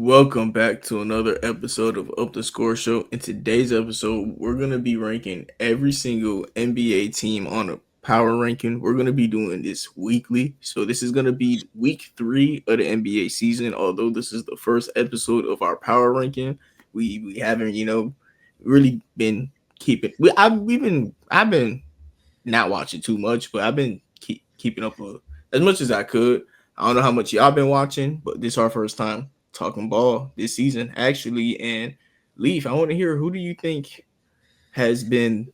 Welcome back to another episode of Up the Score Show. In today's episode, we're going to be ranking every single NBA team on a power ranking. We're going to be doing this weekly. So, this is going to be week 3 of the NBA season. Although this is the first episode of our power ranking, we haven't, really been keeping. I've been not watching too much, but I've been keeping up as much as I could. I don't know how much y'all been watching, but this is our first time talking ball this season, actually. And Leaf, I want to hear, who do you think has been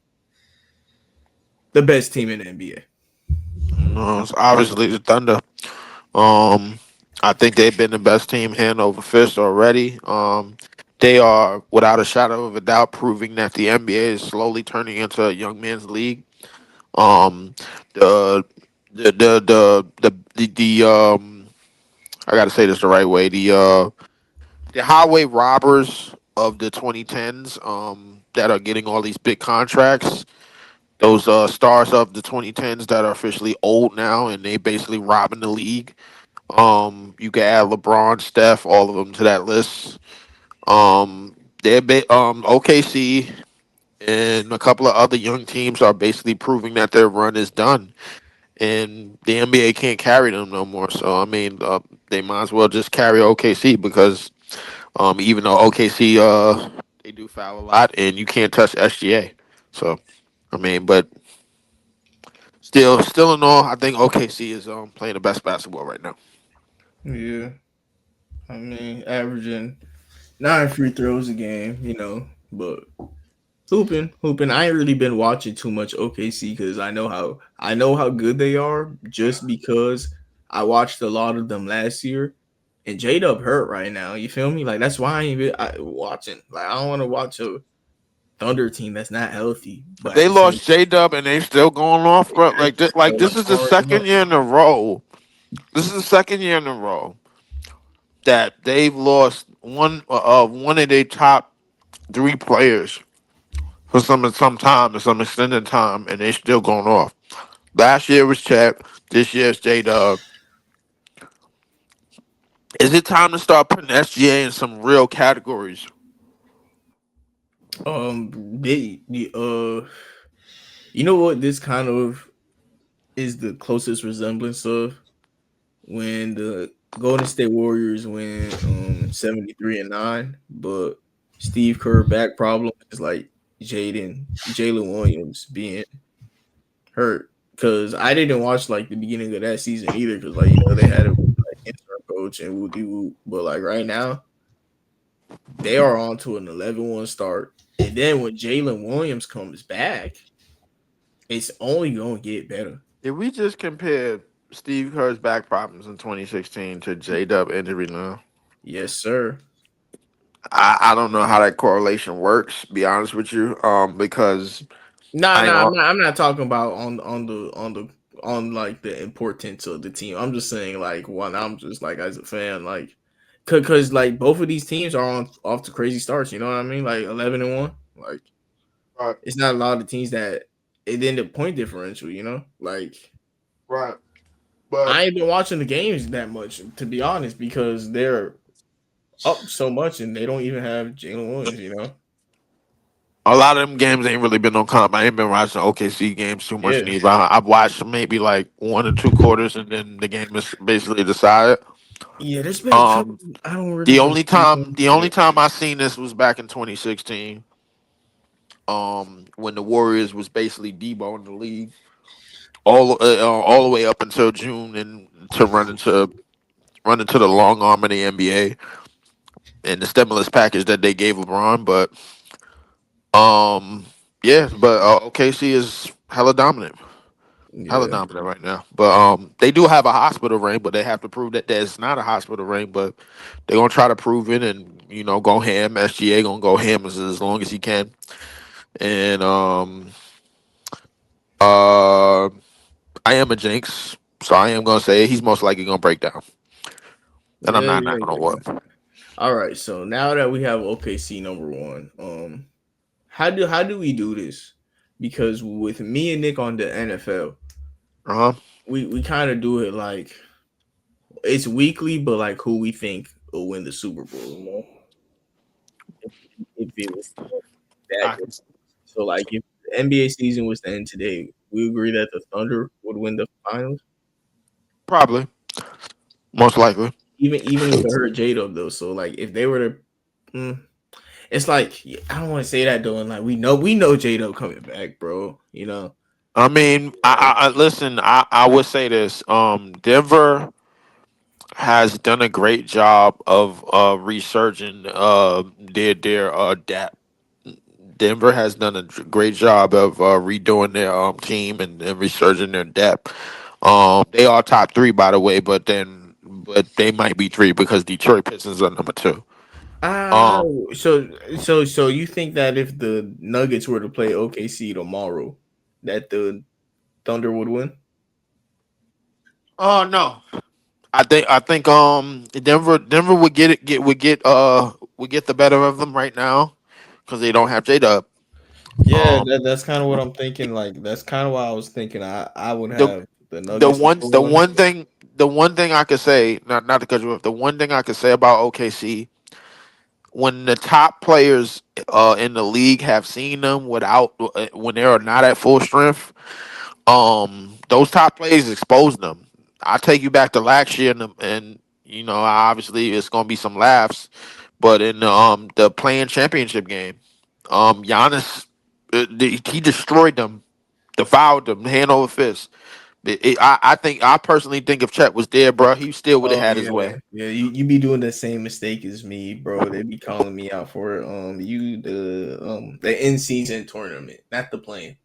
the best team in the NBA? It's obviously the Thunder. Um, I think they've been the best team hand over fist already. They are, without a shadow of a doubt, proving that the NBA is slowly turning into a young man's league. Um, the the I got to say this the right way. The highway robbers of the 2010s that are getting all these big contracts, those stars of the 2010s that are officially old now and they basically robbing the league. You can add LeBron, Steph, all of them to that list. OKC and a couple of other young teams are basically proving that their run is done, and the NBA can't carry them no more. So I mean, they might as well just carry OKC because even though OKC they do foul a lot, and you can't touch SGA. So I mean, but still in all, I think OKC is playing the best basketball right now. Yeah, I mean, averaging 9 free throws a game, but hooping. I ain't really been watching too much OKC because I know how good they are just because I watched a lot of them last year. And J Dub hurt right now. You feel me? Like that's why I ain't been watching. Like I don't want to watch a Thunder team that's not healthy. But at They the same lost J Dub and they still going off, bro. time, Like so this like is the scoring second up. year in a row. This is the second year in a row that they've lost one of their top three players for some time, for some extended time, and they still going off. Last year was Chet. This year's J Dub. Is it time to start putting SGA in some real categories? They you know what this kind of is the closest resemblance of when the Golden State Warriors win 73-9, but Steve Kerr back problem is like Jalen Williams being hurt. Cause I didn't watch like the beginning of that season either, cause like they had a like interim coach and woo, but like right now they are on to an 11-1 start, and then when Jalen Williams comes back, it's only gonna get better. If we just compare Steve Kerr's back problems in 2016 to J Dub injury now, Yes, sir. I don't know how that correlation works. Be honest with you, because Nah, I ain't nah, I'm gonna. not. I'm not talking about on like the importance of the team. I'm just saying like one. I'm just like as a fan, like, cause like both of these teams are on off to crazy starts. You know what I mean? Like 11-1. Like Right, it's not a lot of teams that it end up point differential. Like right. But I ain't been watching the games that much to be honest because they're up so much and they don't even have Jalen Williams. a lot of them games ain't really been no comp. I ain't been watching OKC games too much Yeah, neither. I've watched maybe like 1 or 2 quarters, and then the game is basically decided. yeah. There's been a couple. Um, I don't really the been only time keeping, the only but time I seen this was back in 2016. When the Warriors was basically Debo in the league all the way up until June and to run into the long arm of the NBA and the stimulus package that they gave LeBron. But um, yeah, but OKC is hella yeah. dominant right now. But they do have a hospital ring, but they have to prove that there's not a hospital ring. But they're gonna try to prove it, and go ham. SGA gonna go ham as long as he can, and uh, I am a jinx, so I am gonna say he's most likely gonna break down, and I'm Yeah, not yeah, gonna yeah. what. All right. So now that we have OKC number one, how do we do this? Because with me and Nick on the NFL, Uh huh. we kind of do it like it's weekly, but like who we think will win the Super Bowl. If it was that I, good. So like if the NBA season was to end today, we agree that the Thunder would win the finals. probably, most likely. Even with the hurt J Dub though. So like if they were to, it's like I don't want to say that though. And like we know J Dub coming back, bro. I mean, I listen. I would say this. Denver has done a great job of resurging their depth. Denver has done a great job of redoing their team and resurging their depth. They are top three, by the way, but they might be three because Detroit Pistons are number two. Ah, Um, so you think that if the Nuggets were to play OKC tomorrow, that the Thunder would win? oh no, I think Denver would get the better of them right now because they don't have J Dub. Yeah, Um, that's kind of what I'm thinking. Like that's kind of why I was thinking I would the have the the Nuggets one number the one. one thing the one thing I could say, not to cut you off, the one thing I could say about OKC, when the top players in the league have seen them without when they are not at full strength, those top players expose them. I take you back to last year, and obviously it's gonna be some laughs, but in the playing championship game, Giannis, he destroyed them, devoured them, hand over fist. I personally think if Chet was there, bro, he still would have Oh had his yeah, way. yeah. You be doing the same mistake as me, bro. They be calling me out for it. The in season tournament, not the playing.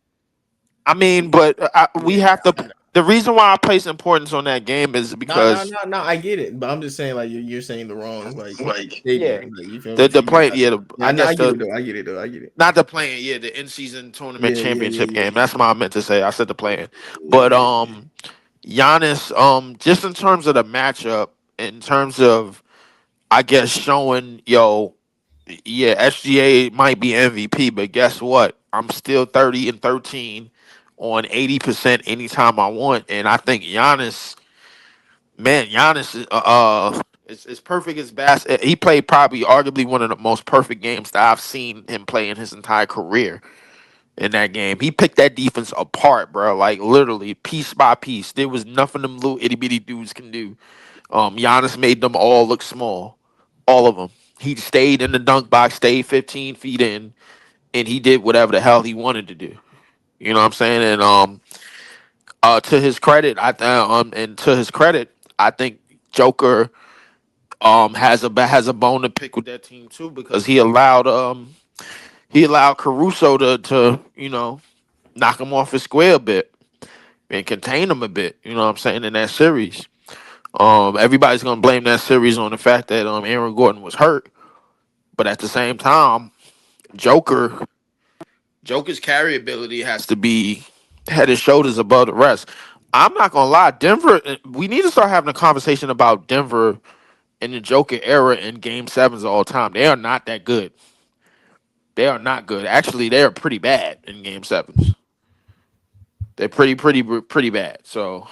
I mean, but we Yeah, have to. The reason why I place importance on that game is no, no, because no, no. I get it, but I'm just saying like you're saying the wrong like yeah, statement. Like you feel me? the So you play got, yeah, yeah, I no, I guess get the it though. I get it though. I get it. not the playing yeah, the in season tournament Yeah, yeah, yeah, championship yeah, game. That's what I meant to say. I said the playing, yeah. I but get it. Giannis just in terms of the matchup, in terms of I guess showing yeah, SGA might be MVP, but guess what? I'm still 30-13 on 80% anytime I want, and I think Giannis is perfect as best. He played probably arguably one of the most perfect games that I've seen him play in his entire career. In that game, he picked that defense apart, bro. Like literally piece by piece. There was nothing them little itty bitty dudes can do. Giannis made them all look small, all of them. He stayed in the dunk box, stayed 15 feet in, and he did whatever the hell he wanted to do. You know what I'm saying? And to his credit, and to his credit, I think Joker has a bone to pick with that team too because he allowed Caruso to knock him off his square a bit and contain him a bit. You know what I'm saying in that series. Everybody's gonna blame that series on the fact that Aaron Gordon was hurt, but at the same time, Joker Joker's carry ability has to be head and shoulders above the rest. I'm not gonna lie, Denver. We need to start having a conversation about Denver in the Joker era in Game Sevens all time. They are not that good. They are not good. Actually, they are pretty bad in Game Sevens. They're pretty bad. So,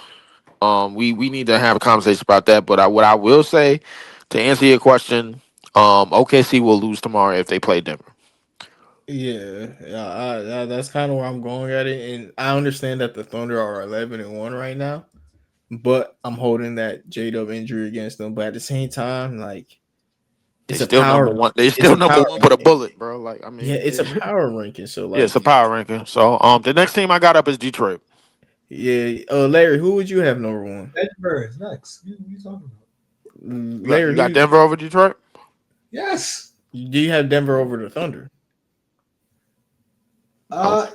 we need to have a conversation about that. But what I will say to answer your question, OKC will lose tomorrow if they play Denver. Yeah, that's kind of where I'm going at it, and I understand that the Thunder are 11-1 right now, but I'm holding that J Dub injury against them. But at the same time, like They it's a still number power, one. They it's still a number power one with a ranking. bullet, bro. Like I Yeah, mean, it's a power ranking. So yeah, it's a like, power ranking. So the next team I got up is Detroit. yeah. Larry, who would you have number one? Denver is next. What are you talking about? You Larry, got Denver over Detroit. Yes. do you have Denver over the Thunder? Uh,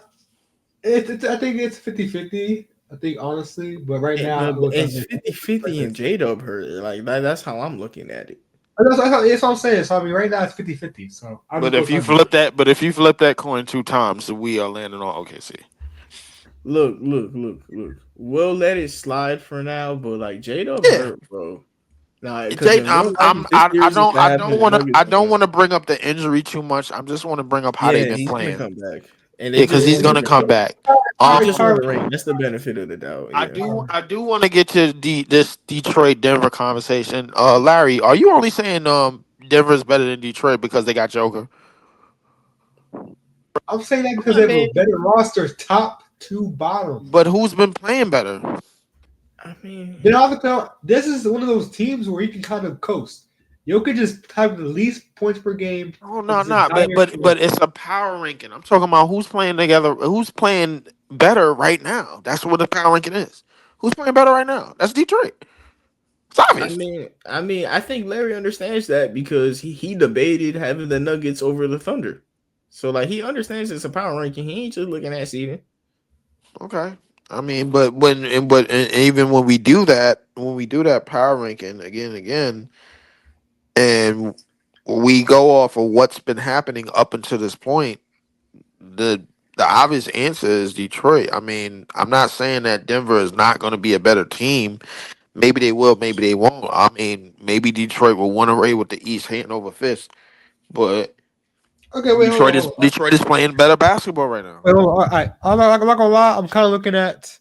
I think it's 50-50. I think honestly, but right now with It's Thunder, 50-50 and J Dub hurt. Like that's how I'm looking at it. that's what I'm saying. So I mean, right now it's 50-50. So I'll But just go if you Thunder. flip that coin two times, we are landing on OKC. Look. We'll let it slide for now, but like J Dub Yeah, hurt, bro. Nah, because Jay, in real life, if this series is to I happen, don't the want to Nuggets I gonna don't win. want to bring up the injury too much. I just want to bring up how they've Yeah, been he's gonna playing. come back. and Yeah, they because just he's won the gonna come ring. back. He Um, just won the ring. That's the benefit of the doubt. Yeah. I do want to get to this Detroit Denver conversation. Larry, are you only saying Denver's better than Detroit because they got Joker? I'm saying that because I they have a mean, better roster, top to bottom. But who's been playing better? I mean, Then also, this is one of those teams where you can kind of coast. Jokic just have the least points per game Oh of no, his no, entire but career. it's a power ranking. I'm talking about who's playing together, who's playing better right now. That's what the power ranking is. Who's playing better right now? That's Detroit. It's obvious. I think Larry understands that because he debated having the Nuggets over the Thunder. So like he understands it's a power ranking. He ain't just looking at seeding. Okay. I mean, but even when we do that power ranking again and again, and we go off of what's been happening up until this point, the the obvious answer is Detroit. I mean, I'm not saying that Denver is not going to be a better team. Maybe they will, maybe they won't. I mean, maybe Detroit will win away with the East hand over fist, but Okay, wait, hold on, hold on. Detroit is playing better basketball right now. Wait, hold on. All right, I'm not gonna lie. I'm kind of looking at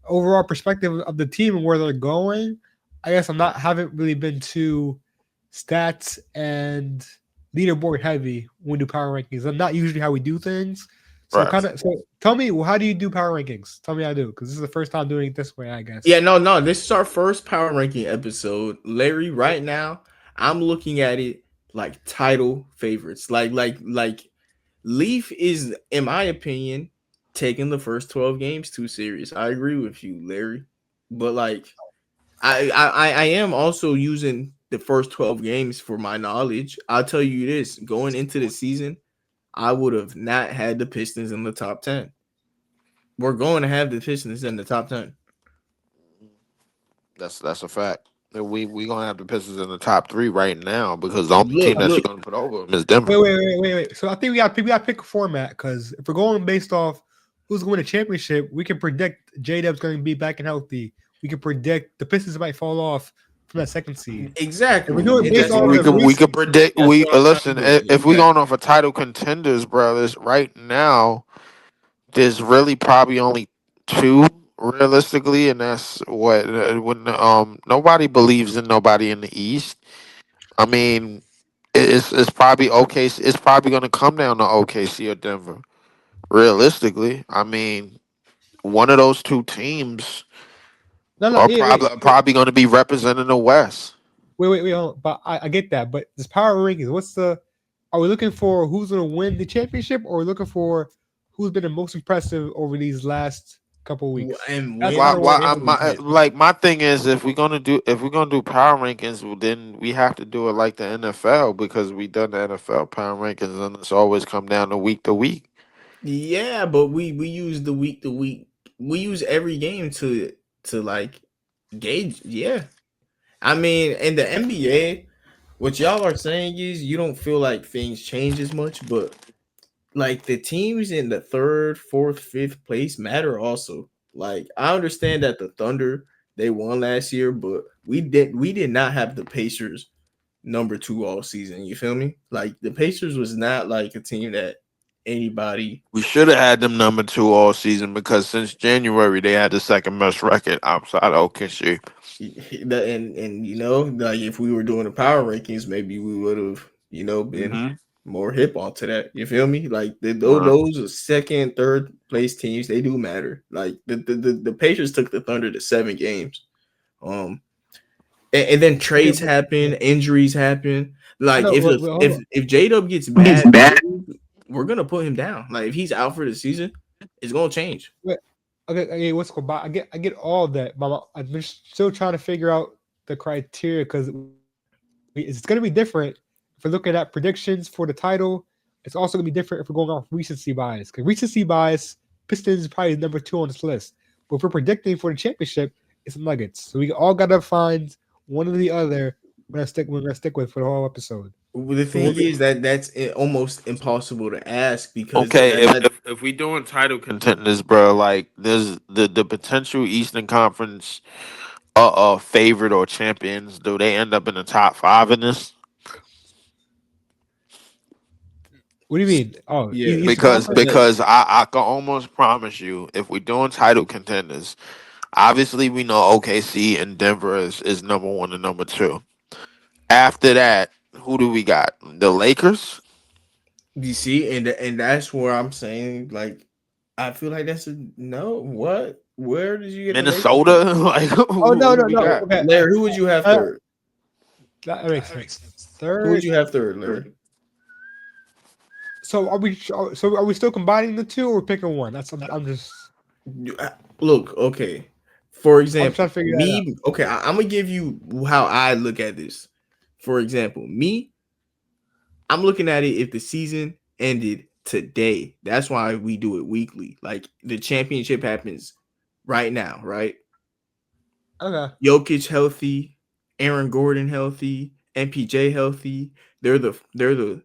overall perspective of the team and where they're going. I guess I'm not haven't really been too stats and leaderboard heavy when we do power rankings. I'm not usually how we do things. So Right. kind of so tell me, well, how do you do power rankings? Tell me how to do because this is the first time doing it this way, I guess. Yeah, no. This is our first power ranking episode. Larry, right now, I'm looking at it like title favorites. Like Leaf is, in my opinion, taking the first 12 games too serious. I agree with you, Larry. But like I am also using the first 12 games for my knowledge. I'll tell you this, going into the season, I would have not had the Pistons in the top 10. We're going to have the Pistons in the top 10. That's a fact. And we gonna have the Pistons in the top three right now because the only team that's Look. gonna put over them is Denver. Wait. So I think we got to pick a format because if we're going based off who's going to win the championship, we can predict J Dub's going to be back and healthy. We can predict the Pistons might fall off from that second seed. If we're Exactly. doing And based that's off what We the I'm could doing. we recent, could predict That's we what I'm trying to listen do. if we Exactly. going off of title contenders, brothers. Right now, there's really probably only two realistically, and that's what when nobody believes in nobody in the East. I mean, it's probably OKC. It's probably going to come down to OKC or Denver. Realistically, I mean, one of those two teams no, are yeah, wait, probably going to be representing the West. hold on. But I get that. But this power rankings, what's the? Are we looking for who's going to win the championship, or are we looking for who's been the most impressive over these last couple of weeks? And That's when kind Why? of the where. championship. My thing is, if we're gonna do power rankings, well, then we have to do it like the NFL because we done the NFL power rankings, and it's always come down to week to week. Yeah, but we use the week to week. We use every game to like gauge. Yeah. I mean, in the NBA, what y'all are saying is you don't feel like things change as much, but like the teams in the third, fourth, fifth place matter also. Like I understand that the Thunder they won last year, but we did not have the Pacers number two all season. You feel me? Like the Pacers was not like a team that anybody We should have had them number two all season because since January they had the second best record outside of OKC. and like if we were doing the power rankings, maybe we would have been Mm-hmm. more hip onto that. You feel me? Like Right. those are second, third place teams. They do matter. Like the Pacers took the Thunder to 7 games. Um, and then Okay, trades happen, injuries happen. I Like know. if Wait, the, hold on. if J Dub gets It's bad, bad. we're gonna put him down. Like if he's out for the season, it's gonna change. Wait, okay, what's going on? I get all of that, but I'm just still trying to figure out the criteria because it's going to be different if we're looking at predictions for the title. It's also going to be different if we're going off recency bias. Because recency bias, Pistons is probably number 2 on this list. But if we're predicting for the championship, it's Nuggets. So we all got to find one or the other. We're gonna stick with for the whole episode. Well, the So we'll thing is that that's almost impossible to ask because Okay, if we doing title contenders, bro, like there's the potential Eastern Conference favorite or champions. Do they end up in the top five in this? What do you mean? Oh, Yeah, Eastern because Conference. that, because I can almost promise you, if we're doing title contenders, obviously we know OKC and Denver is number one and number two. After that, who do we got? The Lakers, you see, and that's where I'm saying like I feel like that's a no. What? Where did you get the Lakers from? Minnesota. Like Oh who no, do no, we no. got? Okay, Larry, who would you have uh, third? that makes sense. Who would Third. you have third, Larry? So are we still combining the two, or we're picking one? I'm just Look, okay. For I'm trying example, to figure that out. me. Okay, I'm gonna give you how I look at this. For example, me, I'm looking at it if the season ended today. That's why we do it weekly. Like the championship happens right now, right? Okay. Jokic healthy, Aaron Gordon healthy, MPJ healthy. They're the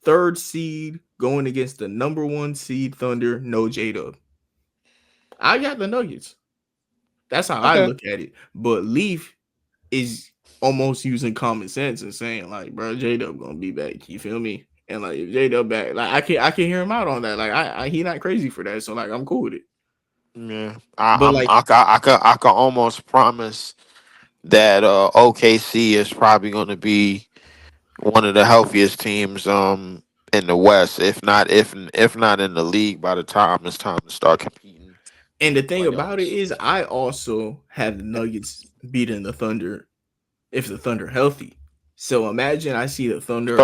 third seed going against the number one seed Thunder. No J Dub. I got the Nuggets. That's how I Okay. look at it. But Leaf is almost using common sense and saying like, bro, J Dub gonna be back. You feel me? And like if J Dub back, like I can hear him out on that. Like I he not crazy for that. So like I'm cool with it. Yeah, But like I can almost promise that OKC is probably going to be one of the healthiest teams in the West, if not in the league by the time it's time to start competing and in the the thing about it playoffs. is I also have the Nuggets beating the Thunder if the Thunder healthy. So imagine I see the Thunder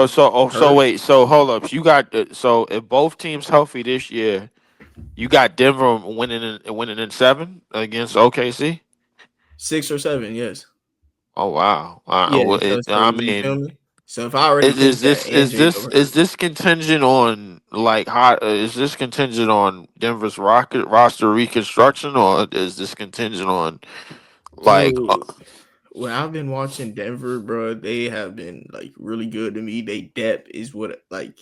So hurt. wait, so hold up. You got so if both teams healthy this year, you got Denver winning in seven against OKC. 6 or 7, yes. Oh wow! Yeah, so I you feel mean, me? So if I already think that and J Dub is hurt, this contingent on like how is this contingent on Denver's rocket roster reconstruction, or is this contingent on like so when I've been watching Denver, bro, they have been like really good to me. They depth is what like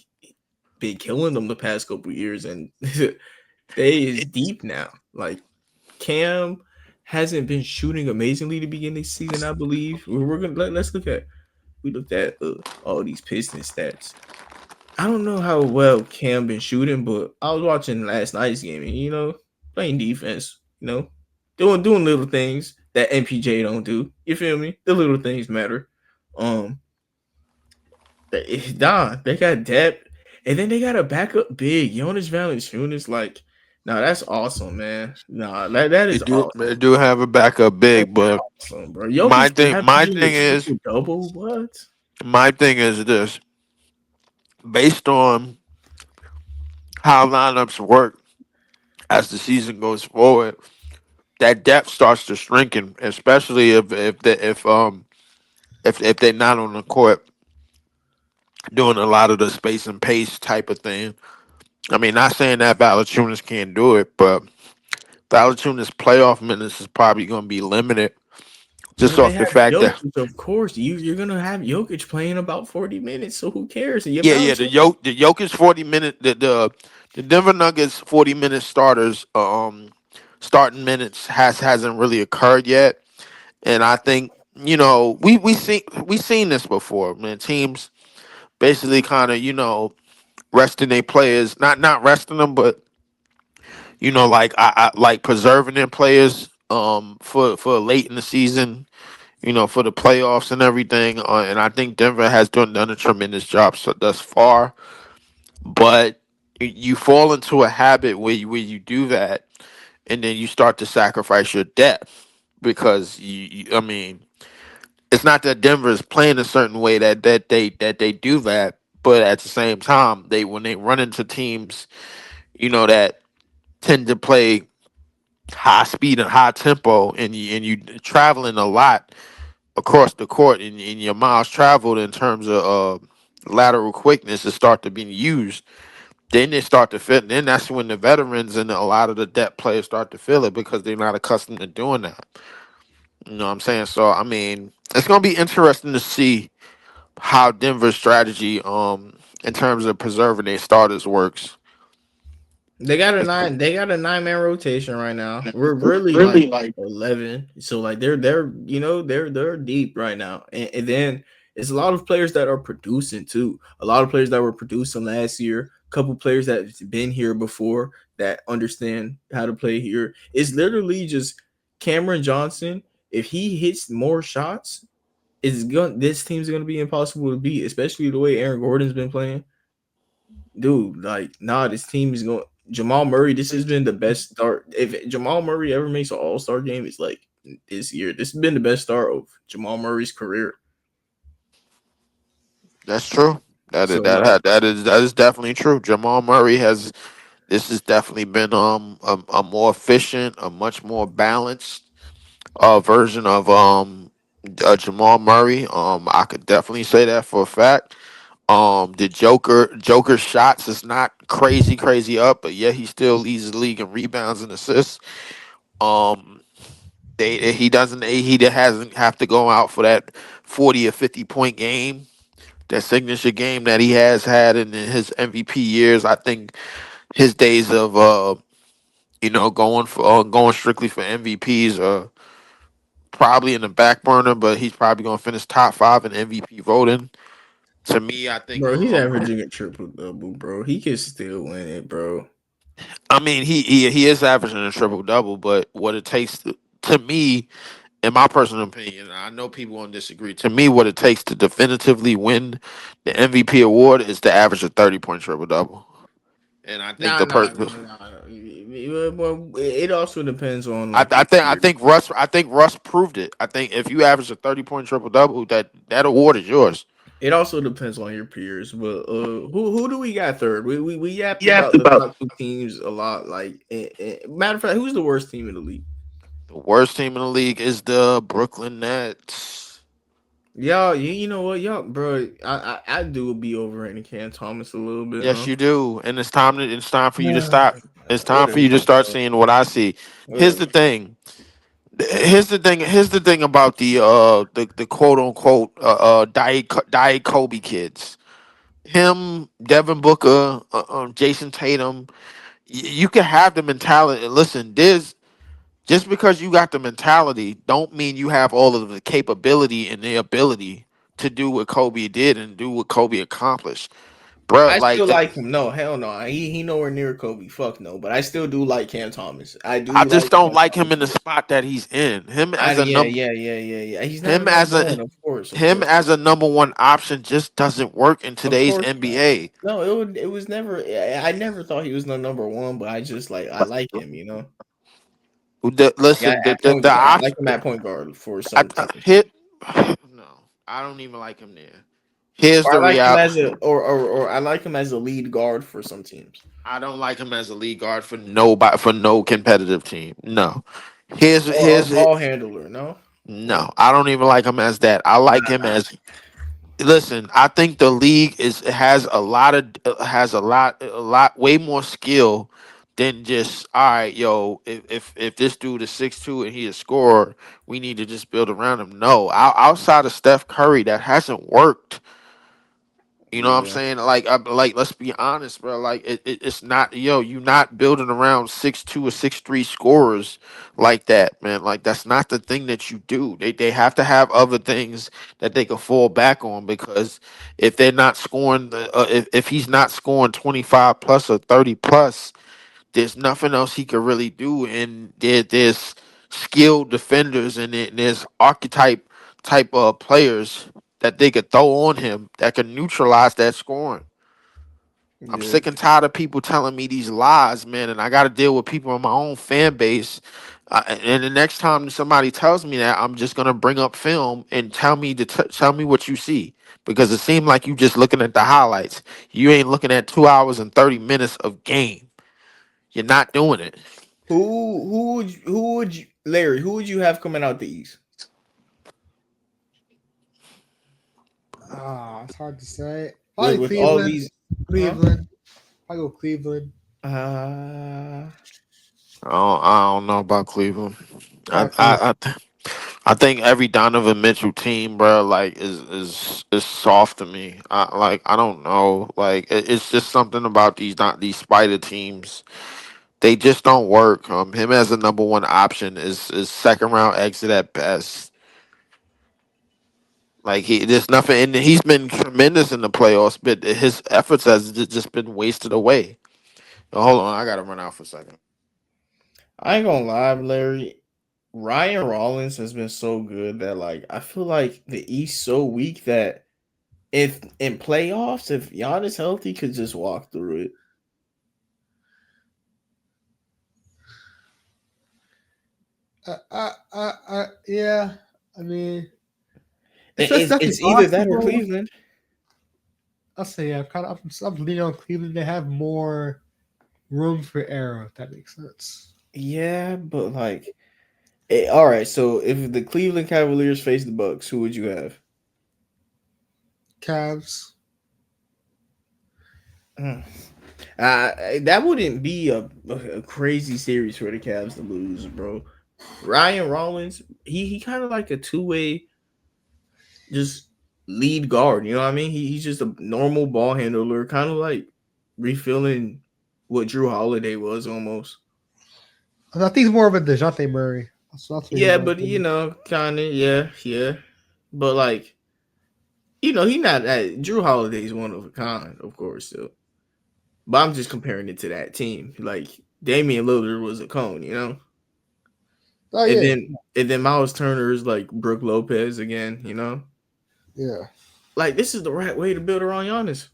been killing them the past couple years, and they is deep now. Like Cam hasn't been shooting amazingly to begin this season, I believe. We're gonna let's look at we looked at all these Piston stats. I don't know how well Cam been shooting, but I was watching last night's game and playing defense, doing little things that MPJ don't do. You feel me? The little things matter. Um Don, they got depth, and then they got a backup big. Jonas Valanciunas, like, nah, that's awesome, man. Nah, that is they awesome. do have a backup That's big, but awesome, bro. Jokic my averaging a thing is triple double. What? this: based on how lineups work as the season goes forward, that depth starts to shrinking, especially if they're not on the court doing a lot of the space and pace type of thing. I mean, not saying that Valanciunas can't do it, but Valanciunas' playoff minutes is probably going to be limited just But they off the have fact that Jokic, of course. You're gonna have Jokic playing about 40 minutes, so who cares? And your yeah balance. the Jokic 40 minute the Denver Nuggets 40 minute starters starting minutes hasn't really occurred yet, and I think we seen this before, man. Teams basically kind of resting their players, not resting them, but like I like preserving their players for late in the season, for the playoffs and everything. And I think Denver has done a tremendous job thus far. But you fall into a habit where you do that, and then you start to sacrifice your depth because I mean, it's not that Denver is playing a certain way that they do that, but at the same time, they when they run into teams, that tend to play high speed and high tempo, and you traveling a lot across the court, and your miles traveled in terms of lateral quickness to start to be used. Then they start to fit. Then that's when the veterans and a lot of the depth players start to feel it because they're not accustomed to doing that. You know what I'm saying? So I mean, it's gonna be interesting to see how Denver's strategy, in terms of preserving their starters, works. They got a nine. They got a 9-man rotation right now. We're really like 11, so like they're deep right now, and then it's a lot of players that are producing too. A lot of players that were producing last year couple players that's been here before that understand how to play here. It's literally just Cameron Johnson. If he hits more shots, this team's gonna be impossible to beat, especially the way Aaron Gordon's been playing. Dude, like, nah, this team is going. Jamal Murray, this has been the best start. If Jamal Murray ever makes an All Star game, it's like this year. This has been the best start of Jamal Murray's career. That's true. So like, That is definitely true. Jamal Murray has this has definitely been a more efficient, a much more balanced version of Jamal Murray. I could definitely say that for a fact. The Joker shots is not crazy up, but yeah, he still leads the league in rebounds and assists. Um, he hasn't have to go out for that 40 or 50 point game, that signature game that he has had in his MVP years. I think his days of going strictly for MVPs are probably in the back burner, but he's probably gonna finish top five in MVP voting. To me, I think bro, he's averaging a triple double, bro. He can still win it, bro. I mean he is averaging a triple double, but what it takes to me, in my personal opinion, I know people won't disagree. To me, what it takes to definitively win the MVP award is to average a 30 point triple double. And I think Nah, the nah, person, nah, nah. Well, it also depends on like your I peers. think Russ proved it. I think if you average a 30 point triple double, that award is yours. It also depends on your peers. But who do we got third? We yapped Yeah, about the top two teams a lot. Like, matter of fact, who's the worst team in the league? the worst team in the league is the Brooklyn Nets. Y'all, you know what, y'all, bro? I do be over in Cam Thomas a little bit, Yes, huh? you do, and it's time for you to Uh, stop. It's time for Whatever, you to start bro. seeing what I see. Here's Whatever. the thing. Here's the thing about the quote unquote Diet Kobe kids. Him, Devin Booker, Jason Tatum. You can have the mentality. Listen, there's just because you got the mentality, don't mean you have all of the capability and the ability to do what Kobe did and do what Kobe accomplished, bro. I Like still like him. No, hell no. He nowhere near Kobe. Fuck no. But I still do like Cam Thomas. I I do just like don't Cam like him Thomas. in the spot that he's in. Yeah. He's not a Him number as a one, of him course not. as a number one option just doesn't work in Of today's course not. NBA. No, it was never. I never thought he was the number one, but I just like I like him. You know, like Listen, at point guard, I like option him at point guard for some teams. hit. No, I don't even like him there. Here's Or I the like him reality. as a or I like him as a lead guard for some teams. I don't like him as a lead guard for no competitive team. No. Or Here's it. ball handler. No, No, I don't even like him as that. I like him nah. as listen. I think the league has a lot way more skill than just all right, yo. If this dude is 6'2" and he a scorer, we need to just build around him. No, outside of Steph Curry, that hasn't worked. You know what I'm Yeah, saying? Like let's be honest, bro. Like it's not you're not building around 6'2" or 6'3" scorers like that, man. Like that's not the thing that you do. They have to have other things that they can fall back on because if they're not scoring if he's not scoring 25 plus or 30 plus, there's nothing else he could really do. And there's skilled defenders and there's archetype type of players that they could throw on him that can neutralize that scoring. I'm yeah. sick and tired of people telling me these lies, man, and I got to deal with people in my own fan base. And the next time somebody tells me that, I'm just gonna bring up film and tell me what you see because it seemed like you just looking at the highlights. You ain't looking at 2 hours and 30 minutes of game. You're not doing it. Who would you, Larry? Who would you have coming out the East? It's hard to say. Probably With all Cleveland. these, huh? Cleveland. I go Cleveland. Uh, I don't know about Cleveland. I Got Cleveland. I think every Donovan Mitchell team, bro, like is soft to me. I don't know, like it's just something about these not these spider teams. They just don't work. Him as a number one option is second round exit at best. Like there's nothing, and he's been tremendous in the playoffs, but his efforts has just been wasted away. Hold on, I gotta run out for a second. I ain't gonna lie, Larry. Ryan Rollins has been so good that like I feel like the East so weak that if in playoffs, if Giannis healthy, could just walk through it. Yeah. I mean, And that's definitely it's either that or possible. Cleveland. I'll say yeah. I'm leaning on Cleveland. They have more room for error. If that makes sense. Yeah, but like, all right. So if the Cleveland Cavaliers face the Bucks, who would you have? Cavs. Mm. That wouldn't be a crazy series for the Cavs to lose, bro. Ryan Rollins, he kind of like a two-way, just lead guard. You know what I mean? He's just a normal ball handler, kind of like refilling what Drew Holiday was almost. I think it's more of a Dejounte Murray. That's what he Yeah, reminds but me. kind of, yeah. But like, he not that. Drew Holiday is one of a kind, of course, still. But I'm just comparing it to that team. Like Damian Lillard was a cone. Oh And yeah, then Miles Turner is like Brooke Lopez again. yeah. Like this is the right way to build around Giannis.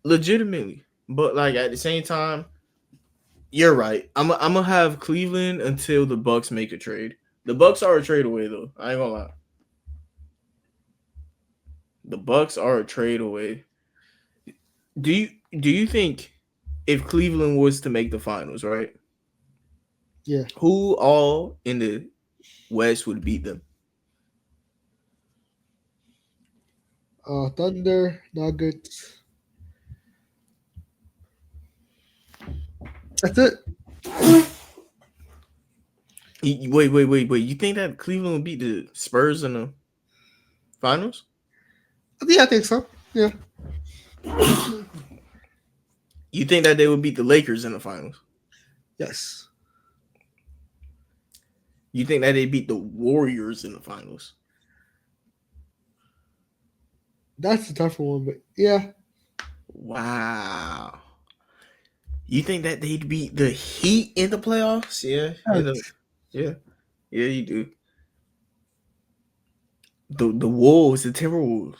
Legitimately. But like at the same time, you're right. I'm gonna have Cleveland until the Bucks make a trade. The Bucks are a trade away though. I ain't gonna lie. The Bucks are a trade away. Do you think if Cleveland was to make the finals, right? Yeah. Who all in the West would beat them? Thunder, Nuggets. That's it. Wait. You think that Cleveland would beat the Spurs in the finals? Yeah, I think so. Yeah. You think that they would beat the Lakers in the finals? Yes. You think that they beat the Warriors in the finals? That's a tougher one, but yeah. Wow. You think that they'd beat the Heat in the playoffs? Yeah, Yes. yeah, you do. The Wolves, the Timberwolves.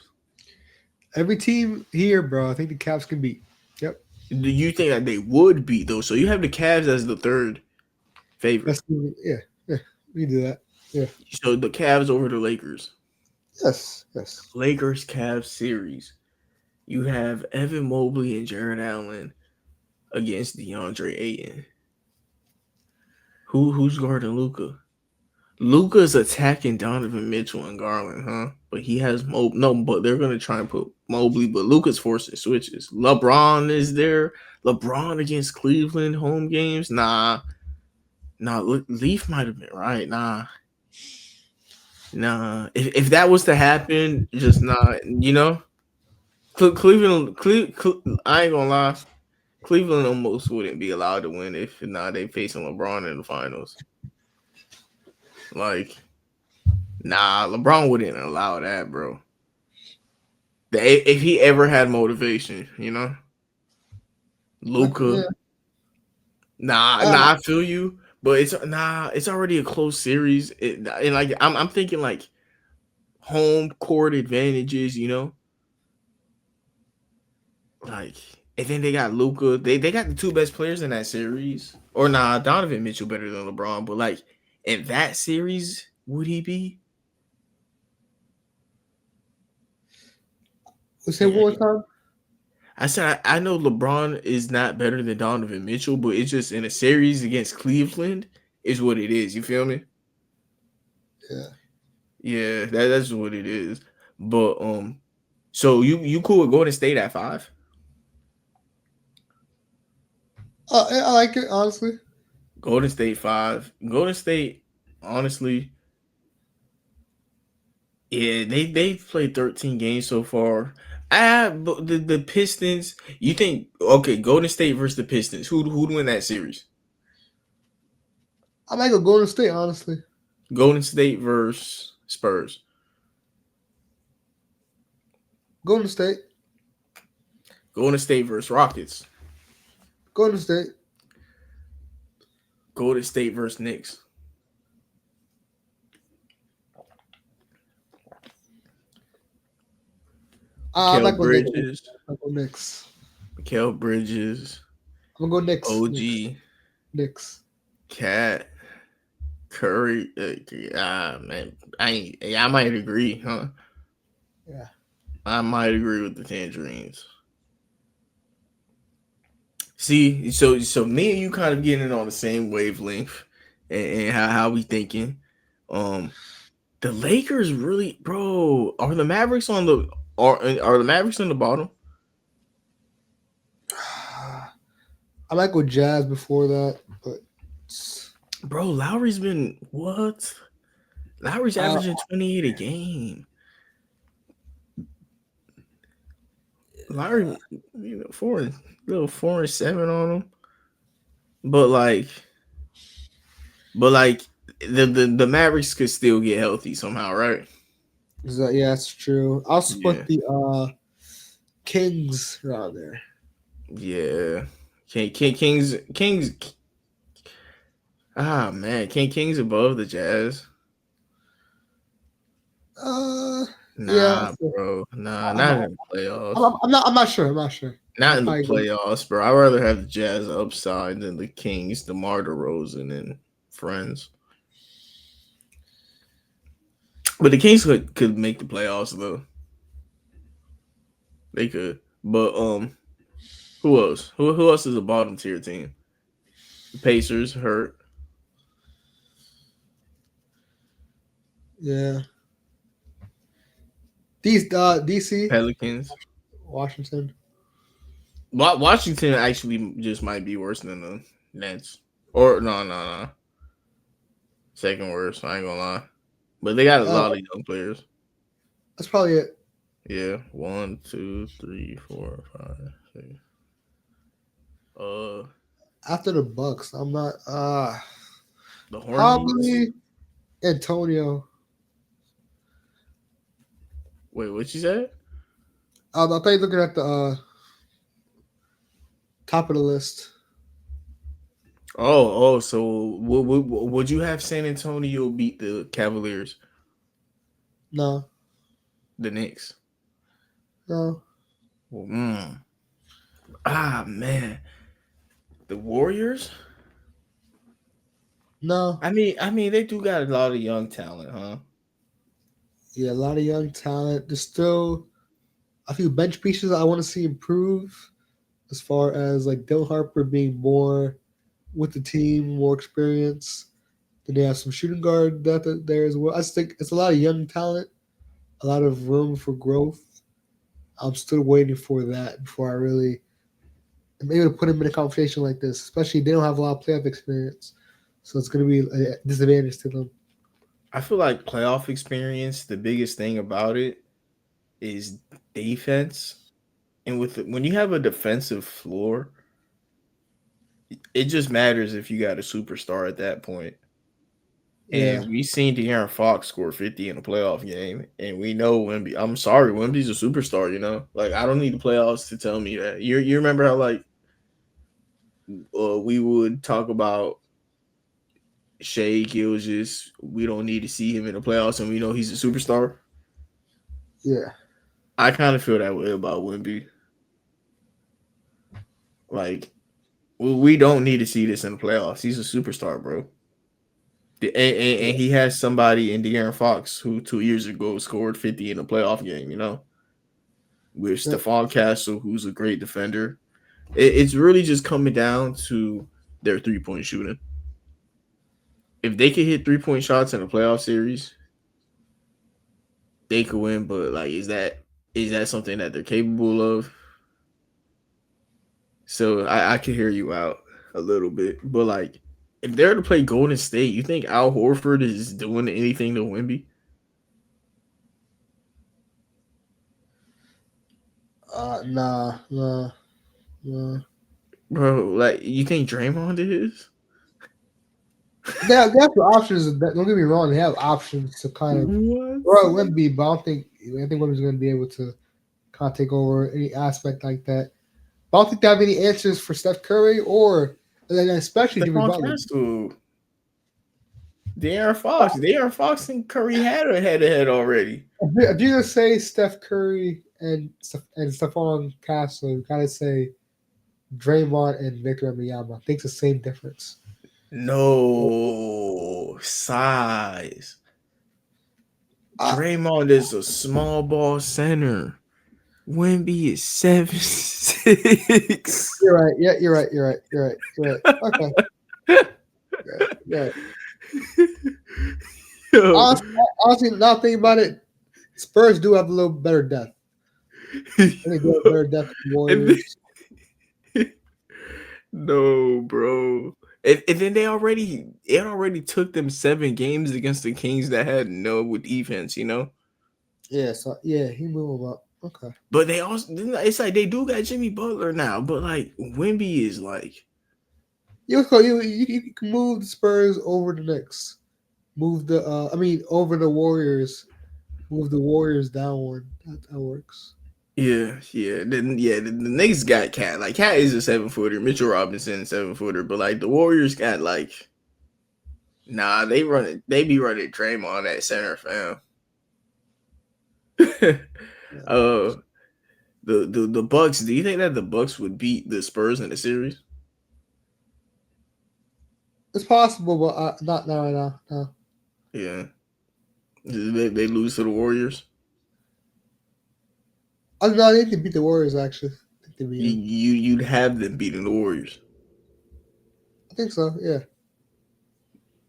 Every team here, bro, I think the Cavs can beat. Yep. Do you think that they would beat those? So you have the Cavs as the third favorite. Yeah. We do that. Yeah. So the Cavs over the Lakers. Yes. Lakers Cavs series. You have Evan Mobley and Jared Allen against DeAndre Ayton. Who's guarding Luca? Luca's attacking Donovan Mitchell and Garland, huh? But he has but they're gonna try and put Mobley, but Luca's forcing switches. LeBron is there. LeBron against Cleveland home games? Nah. Leaf might have been right. Nah. If that was to happen, just not. Cleveland. I ain't gonna lie. Cleveland almost wouldn't be allowed to win if they facing LeBron in the finals. Like, LeBron wouldn't allow that, bro. If he ever had motivation, Luca. Yeah. I feel you, but it's already a close series. And like I'm thinking like home court advantages. Like, and then they got Luca. They got the two best players in that series. Or Donovan Mitchell better than LeBron, but like in that series, would he be? Say one more time. I said I know LeBron is not better than Donovan Mitchell, but it's just in a series against Cleveland is what it is. You feel me? Yeah. Yeah, that's what it is. But so you cool with Golden State at 5? I like it, honestly. Golden State 5. Golden State, honestly, yeah, they've played 13 games so far. But the Pistons. You think Golden State versus the Pistons? Who'd win that series? I might go Golden State, honestly. Golden State versus Spurs. Golden State. Golden State versus Rockets. Golden State. Golden State versus Knicks. I'm Mikal not going Knicks. Bridges. I'm going Knicks. Mikal Bridges. I'm gonna go Knicks. OG. Knicks. Cat. Curry. Man. I might agree, huh? Yeah. I might agree with the Tangerines. See, so me and you kind of getting on the same wavelength and how we thinking. The Lakers really, bro, are the Mavericks on the are the Mavericks on the bottom? I might go Jazz before that, but Bro, Lowry's been what? Lowry's averaging 28 a game. Lowry, four and 7 on him. But the Mavericks could still get healthy somehow, right? yeah, that's true. I'll split the Kings around there. Yeah. Kings. Ah man, Kings above the Jazz? Yeah, bro. Not in the playoffs. I'm not sure. I'm not sure. Not in the playoffs, bro. I'd rather have the Jazz upside than the Kings, DeMar DeRozan, and friends. But the Kings could make the playoffs though. They could. But who else? Who else is a bottom tier team? The Pacers hurt. Yeah. These DC Pelicans. Washington. Washington actually just might be worse than the Nets. Or no. Second worst, I ain't gonna lie. But they got a lot of young players. That's probably it. Yeah. 1, 2, 3, 4, 5, 6. After the Bucks, I'm not the Hornets. Probably Antonio. Wait, what you said? I thought you looking at the top of the list. Oh, so would you have San Antonio beat the Cavaliers? No. The Knicks? No. Ah, man. The Warriors? No. I mean, they do got a lot of young talent, huh? Yeah, a lot of young talent. There's still a few bench pieces I want to see improve as far as like Dylan Harper being more with the team, more experience. Then they have some shooting guard depth there as well. I just think it's a lot of young talent, a lot of room for growth. I'm still waiting for that before I really am able to put them in a conversation like this, especially they don't have a lot of playoff experience. So it's going to be a disadvantage to them. I feel like playoff experience, the biggest thing about it is defense. And when you have a defensive floor, it just matters if you got a superstar at that point. And we seen De'Aaron Fox score 50 in a playoff game, and we know Wemby. I'm sorry, Wemby's a superstar. You know, like I don't need the playoffs to tell me that. You remember how like we would talk about Shai Gilgeous. We don't need to see him in the playoffs, and we know he's a superstar. Yeah, I kind of feel that way about Wemby. Like, we don't need to see this in the playoffs. He's a superstar, bro. And he has somebody in De'Aaron Fox who 2 years ago scored 50 in a playoff game, you know, with Stephon Castle, who's a great defender. It's really just coming down to their 3-point shooting. If they could hit 3-point shots in a playoff series, they could win. But like, is that something that they're capable of? So I can hear you out a little bit, but like, if they're to play Golden State, you think Al Horford is doing anything to Wemby? Nah. Bro, like, you think Draymond is? They have the options. Don't get me wrong. They have options to kind of throw Wemby, but I think Wemby's going to be able to kind of take over any aspect like that. But I don't think they have any answers for Steph Curry or and then especially Jimmy Stephon Butler. Castle, De'Aaron Fox and Curry had a head-to-head already. If you're gonna say Steph Curry and Stephon Castle, you gotta say Draymond and Victor Wembanyama. I think it's the same difference. No size. Ah. Draymond is a small ball center. Wemby is 7'6". You're right. Yeah, you're right. You're right. You're right. You're right. Okay. Yeah. Yo. Honestly, now thinking about it, Spurs do have a little better depth. I think they have better depth than the Warriors. No, bro. And then it already took them 7 games against the Kings that had no defense, you know? Yeah, so yeah, he moved them up. Okay. But they also it's like they do got Jimmy Butler now, but like Wemby is like You can move the Spurs over the Knicks. Move the over the Warriors. Move the Warriors down one. That works. yeah. The Knicks got Cat. Like Cat is a 7-footer. Mitchell Robinson 7-footer, but like the Warriors got like they be running Draymond at center, fam. The Bucks. Do you think that the Bucks would beat the Spurs in the series? It's possible, but not right now. No. Yeah, they lose to the Warriors. No, they can beat the Warriors. Actually, I think they beat them. You'd have them beating the Warriors. I think so. Yeah.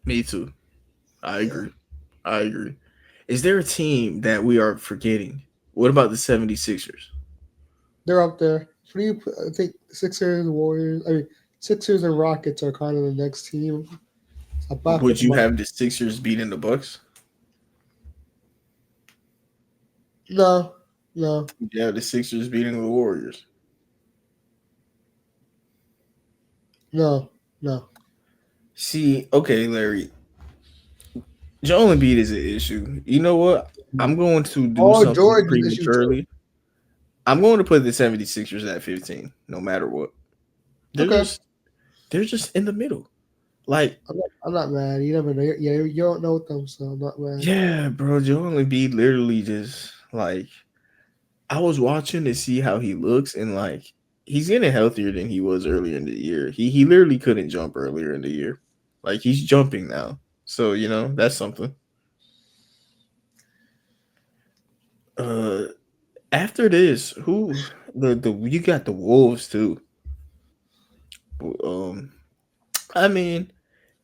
Me too. I agree. Is there a team that we are forgetting? What about the 76ers? They're up there. I think Sixers, Warriors. Sixers and Rockets are kind of the next team. Would you have the Sixers beating the Bucks? No. Would you have the Sixers beating the Warriors? No. See, okay, Larry. Joel Embiid is an issue. You know what? I'm going to do something George prematurely. I'm going to put the 76ers at 15, no matter what. They're just in the middle. Like I'm not mad. You never know. You don't know them, so I'm not mad. Yeah, bro. Joel Embiid literally just like I was watching to see how he looks, and like he's getting healthier than he was earlier in the year. He literally couldn't jump earlier in the year. Like he's jumping now. So, you know, that's something. After this, who the you got the Wolves too. I mean,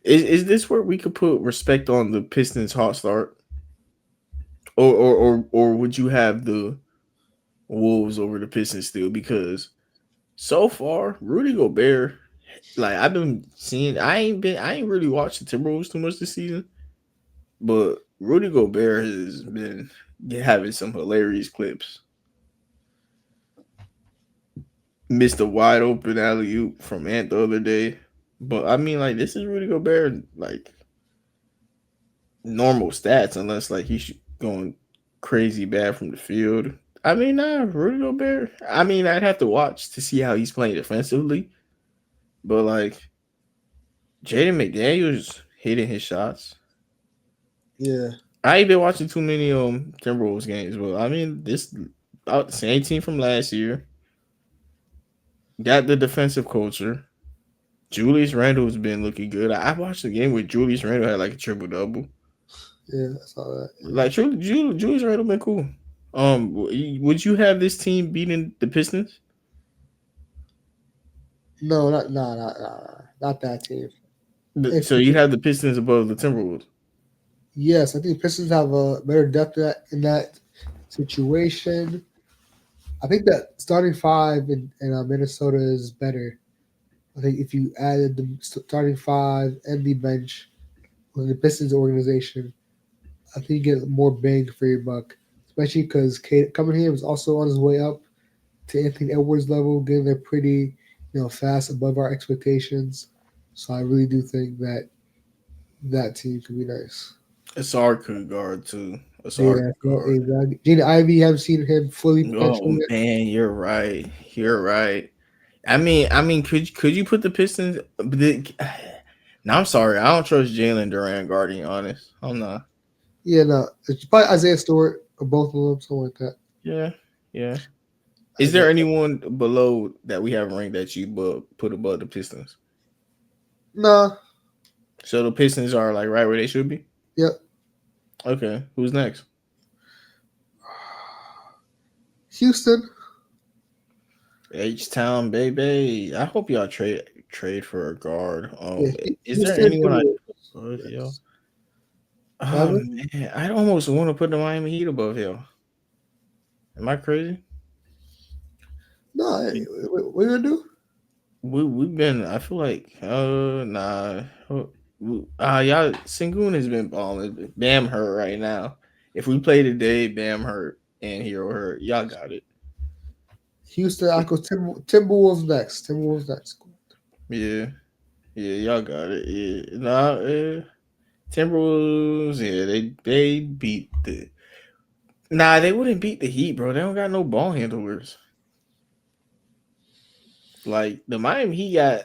is this where we could put respect on the Pistons hot start? Or would you have the Wolves over the Pistons still? Because so far, Rudy Gobert, like I've been seeing, I ain't really watched the Timberwolves too much this season, but Rudy Gobert has been having some hilarious clips. Missed a wide open alley oop from Ant the other day, but I mean, like this is Rudy Gobert, like normal stats, unless like he's going crazy bad from the field. I mean, Rudy Gobert. I mean, I'd have to watch to see how he's playing defensively, but like Jaden McDaniels hitting his shots. Yeah, I ain't been watching too many Timberwolves games, but I mean, this about the same team from last year. Got the defensive culture. Julius Randle's been looking good. I watched the game where Julius Randle had like a triple double. Yeah, I saw that. Like Julius Randle been cool. Would you have this team beating the Pistons? No, not that team. So you have the Pistons above the Timberwolves. Yes, I think Pistons have a better depth in that situation. I think that starting five in Minnesota is better. I think if you added the starting five and the bench with the Pistons organization, I think you get more bang for your buck. Especially because Cunningham is also on his way up to Anthony Edwards level, getting there pretty, fast above our expectations. So I really do think that team could be nice. Asar could guard too. Asar Yeah, could so guard. exactly. Gene Ivy, haven't seen him fully potential Oh yet. man, you're right. You're right. I mean, could you put the Pistons? No, I'm sorry. I don't trust Jalen Durant guarding. Honest, I'm not. Yeah, no, it's probably Isaiah Stewart or both of them, something like that. Yeah, yeah. Is there Isaiah. anyone below that we haven't ranked that you put above the Pistons? Nah, So the Pistons are like right where they should be. yep. Okay, who's next? Houston. H Town, baby. I hope y'all trade for a guard. Yeah, Is there Houston. anyone I above y'all? Yes. Oh Miami? man, I almost want to put the Miami Heat above y'all. Am I crazy? No, hey, what you gonna do? We've been. I feel like nah. Y'all Sengun has been balling. Bam hurt right now. If we play today, Bam hurt and Hero hurt. Y'all got it. Houston. I go Timberwolves next. Timberwolves next. Yeah, yeah, y'all got it. Yeah, nah. Timberwolves. Yeah, they beat the. Nah, they wouldn't beat the Heat, bro. They don't got no ball handlers. Like the Miami Heat got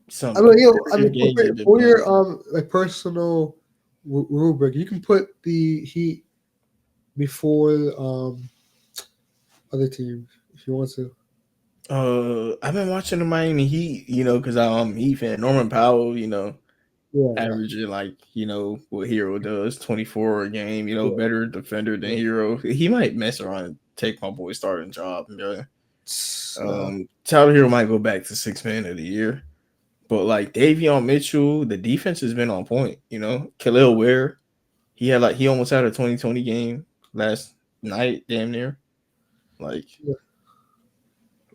some I mean, I competitive mean, games they've been for your playing. like personal rubric, you can put the Heat before other teams if you want to. I've been watching the Miami Heat, because I'm a Heat fan. Norman Powell, Yeah, yeah, averaging like, what Hero does, 24 a game, yeah. better defender than Yeah. Hero. He might mess around and take my boy starting job. Yeah. Uh, Tyler Hero might go back to 6 man of the year. But like Davion Mitchell, the defense has been on point, Khalil Ware, he almost had a 2020 game last night, damn near. Like yeah.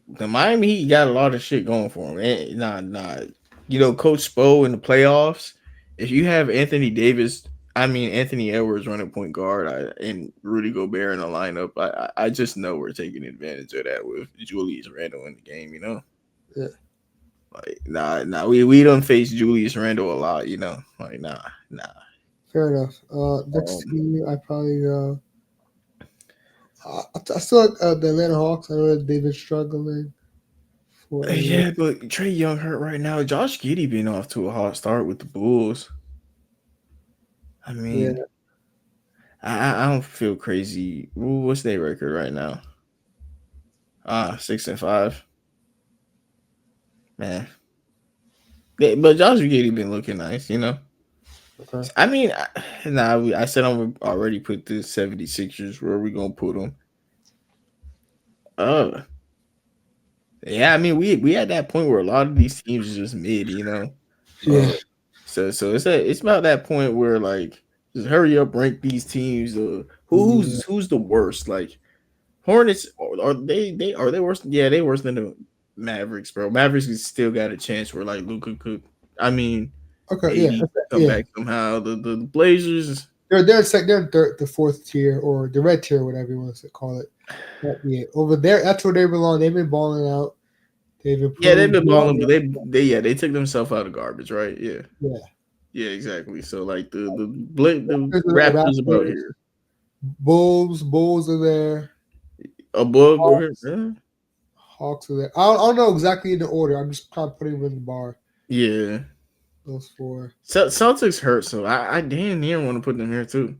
the Miami Heat got a lot of shit going for him. Nah. Coach Spo in the playoffs. If you have Anthony Edwards running point guard, and Rudy Gobert in the lineup, I just know we're taking advantage of that with Julius Randle in the game. Yeah. Like we don't face Julius Randle a lot. Like nah. Fair enough. Next Um, team, I probably I still like the Atlanta Hawks. I know that they've been struggling for a little. yeah, but Trey Young hurt right now. Josh Giddey been off to a hot start with the Bulls. I Yeah, mean, I don't feel crazy. What's their record right now? 6-5. Man, but Josh Giddey been looking nice. okay. I mean, I said I'm already put the 76ers where we gonna put them. Uh, yeah. I mean, we at that point where a lot of these teams are just mid. Yeah. So it's about that point where like just hurry up, rank these teams. Yeah. Who's the worst? Like Hornets are they worse? Yeah, they worse than the Mavericks, bro. Mavericks still got a chance where like Luka could. I mean, Okay. Yeah. AD come Yeah. back somehow. The Blazers. They're in third, the fourth tier or the red tier, whatever you want to call it. But yeah, over there, that's where they belong. They've been balling out. They've Yeah, they've improved. been balling, but they took themselves out of garbage, right? Yeah, Yeah. yeah, exactly. So like the Raptors about Raptors, here Bulls are there. above. Hawks, Hawks are there. I don't know exactly in the order. I'm just kind of putting them in the bar. Yeah, Those four. so Celtics hurt, so I damn near want to put them here too.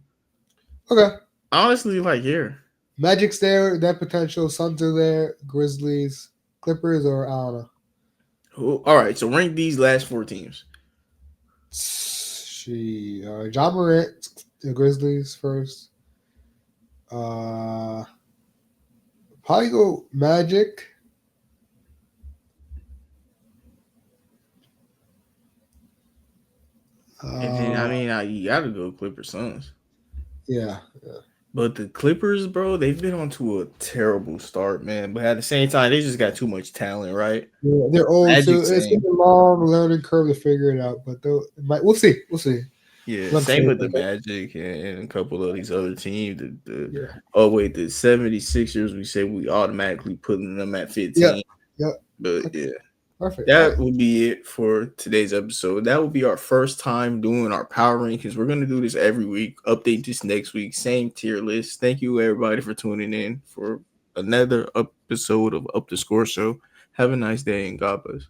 Okay. Honestly, like here. Magic's there. That potential. Suns are there. Grizzlies, Clippers, or I don't know. All right, so rank these last four teams. John Morant, the Grizzlies first. Probably go Magic. And then I mean, you gotta go Clippers Suns. Yeah. But the Clippers, bro, they've been on to a terrible start, man. But at the same time, they just got too much talent, right? Yeah, they're old, so Magic it's same. been a long learning curve to figure it out. But we'll see. We'll see. Yeah, I'm same saying, with the Magic and a couple of these other teams. yeah. The 76ers, we say we automatically putting them at Yeah. 15. Yeah. But yeah. Perfect. That will be it for today's episode. That will be our first time doing our power rankings. We're going to do this every week, update this next week, same tier list. Thank you, everybody, for tuning in for another episode of Up the Score Show. Have a nice day and God bless.